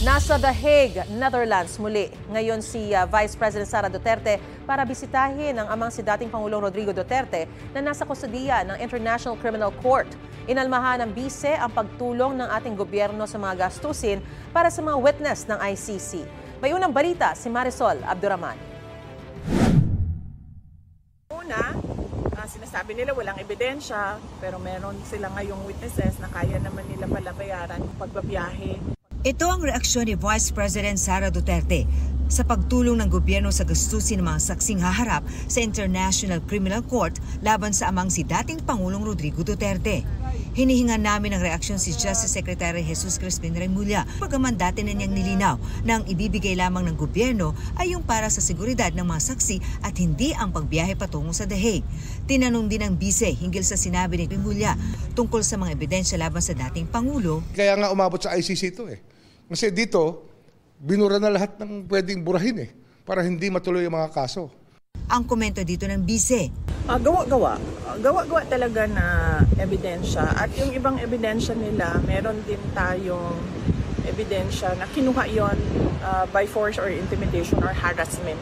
Nasa The Hague, Netherlands muli. Ngayon si Vice President Sara Duterte para bisitahin ang amang si dating Pangulong Rodrigo Duterte na nasa kustodiya ng International Criminal Court. Inalmahan ng bise ang pagtulong ng ating gobyerno sa mga gastusin para sa mga witness ng ICC. May unang balita si Marisol Abduraman. Una, sinasabi nila walang ebidensya pero meron sila ngayong witnesses na kaya naman nila pala bayaran yung pagbabiyahe. Ito ang reaksyon ni Vice President Sara Duterte sa pagtulong ng gobyerno sa gastusin ng mga saksing haharap sa International Criminal Court laban sa amang si dating Pangulong Rodrigo Duterte. Hinihingan namin ang reaksyon si Justice Secretary Jesus Crispin Remulla, pagaman dati na niyang nilinaw na ang ibibigay lamang ng gobyerno ay yung para sa seguridad ng mga saksi at hindi ang pagbiyahe patungo sa The Hague. Tinanong din ng bise hinggil sa sinabi ni Remulla tungkol sa mga ebidensya laban sa dating Pangulo. Kaya nga umabot sa ICC ito Kasi dito, binura na lahat ng pwedeng burahin para hindi matuloy ang mga kaso. Ang komento dito ng bise. Gawa-gawa talaga na ebidensya. At yung ibang ebidensya nila, meron din tayong ebidensya na kinuha yon by force or intimidation or harassment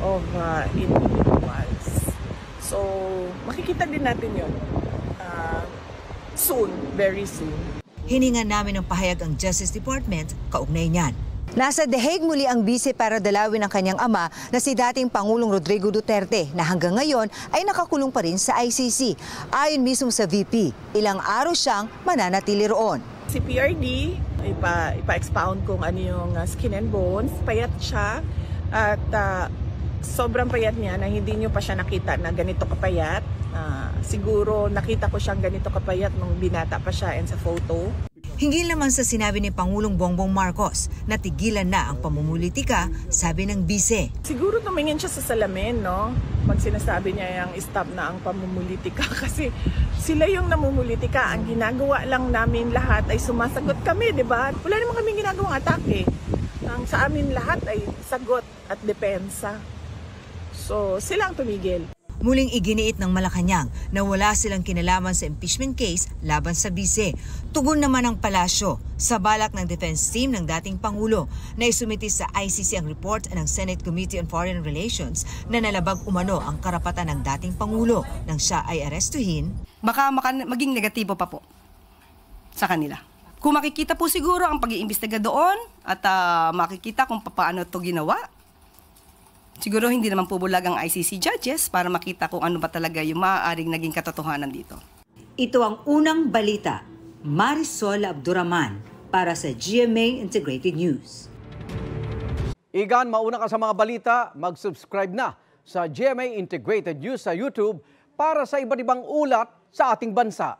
of individuals. So, makikita din natin yun soon, very soon. Hiningan namin ng pahayag ang Justice Department kaugnay niyan. Nasa The Hague muli ang bise para dalawin ang kanyang ama na si dating Pangulong Rodrigo Duterte na hanggang ngayon ay nakakulong pa rin sa ICC. Ayon mismo sa VP, ilang araw siyang mananatili roon. Si PRD, ipa-expound kung ano yung skin and bones, payat siya at sobrang payat niya na hindi niyo pa siya nakita na ganito kapayat. Siguro nakita ko siyang ganito kapayat nung binata pa siya and sa photo. Hinggil naman sa sinabi ni Pangulong Bongbong Marcos na tigilan na ang pamumulitika, sabi ng bise. Siguro tumingin siya sa salamin, no? Pag sinasabi niya yung stop na ang pamumulitika kasi sila yung namumulitika. Ang ginagawa lang namin lahat ay sumasagot kami, di ba? Wala naman kaming ginagawang atake. Ang sa amin lahat ay sagot at depensa. So, sila ang tumigil. Muling iginiit ng Malacanang na wala silang kinalaman sa impeachment case laban sa bise. Tugon naman ang palasyo sa balak ng defense team ng dating Pangulo na isumiti sa ICC ang report ng Senate Committee on Foreign Relations na nalabag umano ang karapatan ng dating Pangulo nang siya ay arestuhin. Baka maging negatibo pa po sa kanila. Kung makikita po siguro ang pag-iimbestiga doon at makikita kung paano ito ginawa, siguro hindi naman po bulag ang ICC judges para makita kung ano ba talaga yung maaaring naging katotohanan dito. Ito ang unang balita. Marisol Abduraman para sa GMA Integrated News. Igan, mauna ka sa mga balita, mag-subscribe na sa GMA Integrated News sa YouTube para sa iba't ibang ulat sa ating bansa.